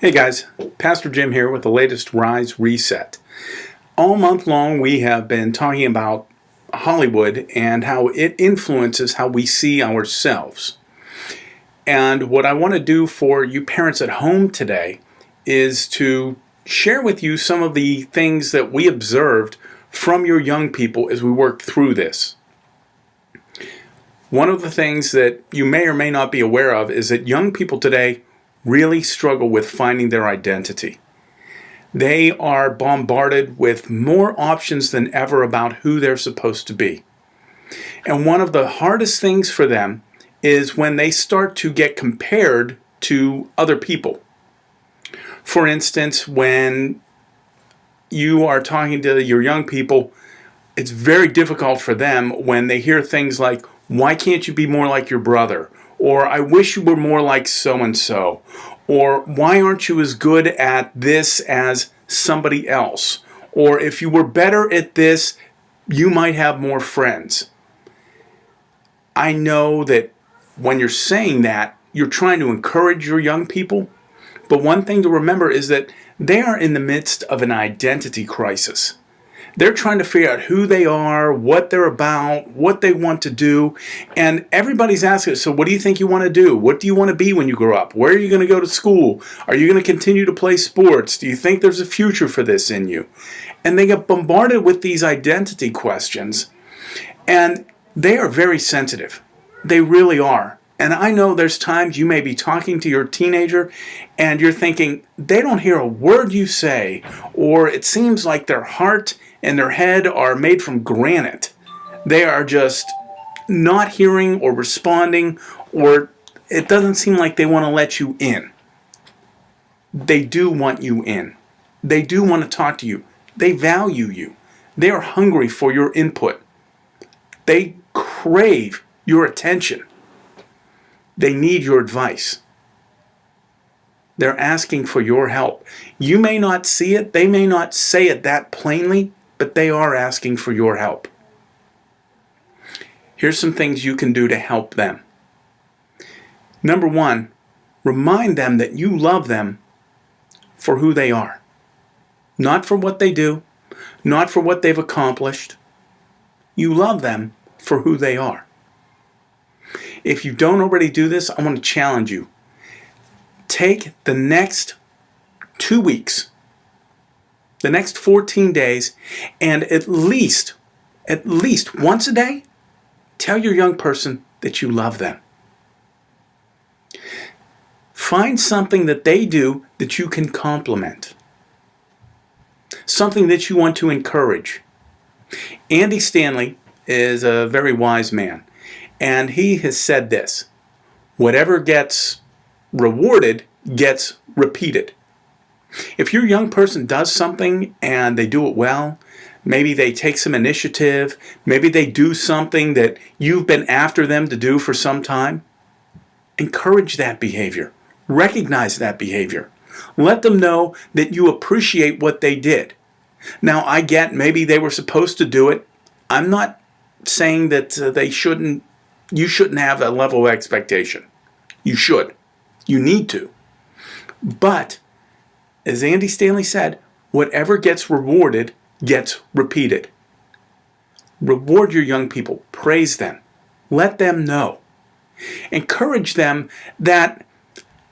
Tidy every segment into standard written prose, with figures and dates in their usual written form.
Hey guys, Pastor Jim here with the latest Rise Reset. All month long we have been talking about Hollywood and how it influences how we see ourselves. And what I want to do for you parents at home today is to share with you some of the things that we observed from your young people as we worked through this. One of the things that you may or may not be aware of is that young people today really struggle with finding their identity. They are bombarded with more options than ever about who they're supposed to be. And one of the hardest things for them is when they start to get compared to other people. For instance, when you are talking to your young people, it's very difficult for them when they hear things like, "Why can't you be more like your brother?" Or "I wish you were more like so-and-so," or "Why aren't you as good at this as somebody else?" Or "If you were better at this, you might have more friends." I know that when you're saying that, you're trying to encourage your young people, but one thing to remember is that they are in the midst of an identity crisis. They're trying to figure out who they are, what they're about, what they want to do. And everybody's asking, so what do you think you want to do? What do you want to be when you grow up? Where are you going to go to school? Are you going to continue to play sports? Do you think there's a future for this in you? And they get bombarded with these identity questions. And they are very sensitive. They really are. And I know there's times you may be talking to your teenager and you're thinking, they don't hear a word you say, or it seems like their heart and their head are made from granite. They are just not hearing or responding, or it doesn't seem like they want to let you in. They do want you in. They do want to talk to you. They value you. They are hungry for your input. They crave your attention. They need your advice. They're asking for your help. You may not see it. They may not say it that plainly, but they are asking for your help. Here's some things you can do to help them. Number one, remind them that you love them for who they are. Not for what they do, not for what they've accomplished. You love them for who they are. If you don't already do this, I want to challenge you. Take the next 2 weeks, the next 14 days, and at least once a day, tell your young person that you love them. Find something that they do that you can compliment. Something that you want to encourage. Andy Stanley is a very wise man. And he has said this: whatever gets rewarded gets repeated. If your young person does something and they do it well, maybe they take some initiative, maybe they do something that you've been after them to do for some time, encourage that behavior. Recognize that behavior. Let them know that you appreciate what they did. Now, I get maybe they were supposed to do it. I'm not saying that you shouldn't have that level of expectation. You should. You need to. But, as Andy Stanley said, whatever gets rewarded gets repeated. Reward your young people. Praise them. Let them know. Encourage them that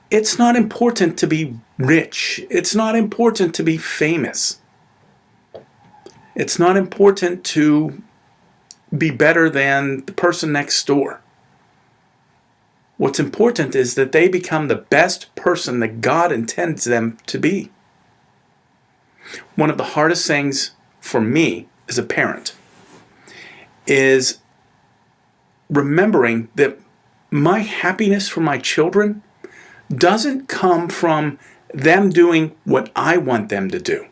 it's not important to be rich. It's not important to be famous. It's not important to be better than the person next door. What's important is that they become the best person that God intends them to be. One of the hardest things for me as a parent is remembering that my happiness for my children doesn't come from them doing what I want them to do.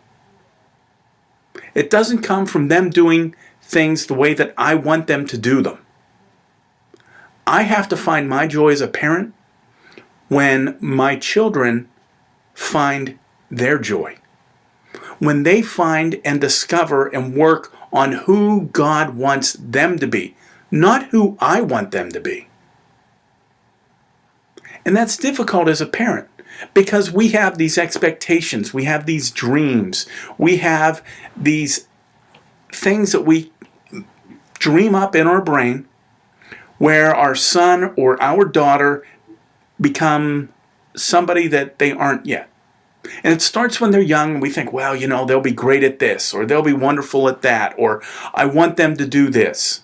It doesn't come from them doing things the way that I want them to do them. I have to find my joy as a parent when my children find their joy. When they find and discover and work on who God wants them to be, not who I want them to be. And that's difficult as a parent Because we have these expectations, we have these dreams, we have these things that we dream up in our brain where our son or our daughter become somebody that they aren't yet. And it starts when they're young and we think, well, you know, they'll be great at this, or they'll be wonderful at that, or I want them to do this.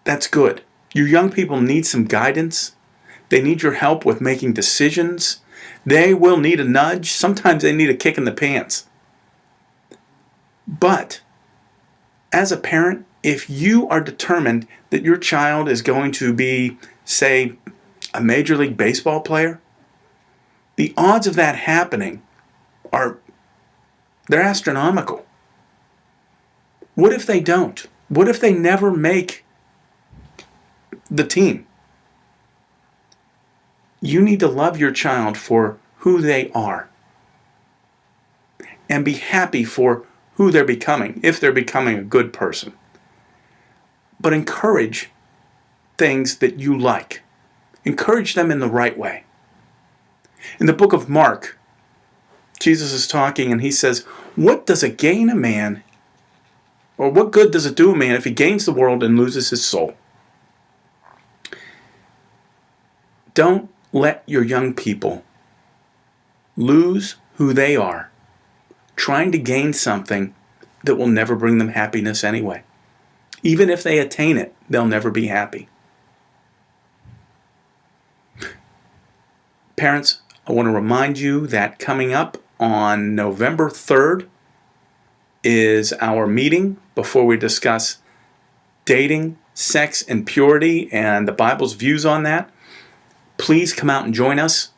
That's good. Your young people need some guidance. They need your help with making decisions. They will need a nudge. Sometimes they need a kick in the pants. But as a parent, if you are determined that your child is going to be, say, a Major League Baseball player, the odds of that happening they're astronomical. What if they don't? What if they never make the team? You need to love your child for who they are and be happy for who they're becoming, if they're becoming a good person. But encourage things that you like. Encourage them in the right way. In the book of Mark, Jesus is talking and he says, what does it gain a man, or what good does it do a man if he gains the world and loses his soul? Don't let your young people lose who they are, trying to gain something that will never bring them happiness anyway. Even if they attain it, they'll never be happy. Parents, I want to remind you that coming up on November 3rd is our meeting before we discuss dating, sex, and purity and the Bible's views on that. Please come out and join us.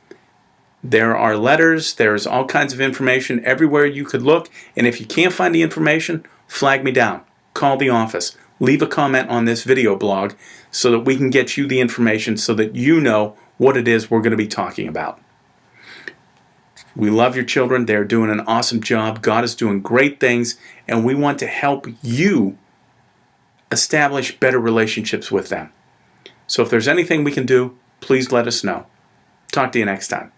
There are letters, there's all kinds of information everywhere you could look, and if you can't find the information, flag me down. Call the office. Leave a comment on this video blog so that we can get you the information so that you know what it is we're going to be talking about. We love your children. They're doing an awesome job. God is doing great things, and we want to help you establish better relationships with them. So if there's anything we can do, please let us know. Talk to you next time.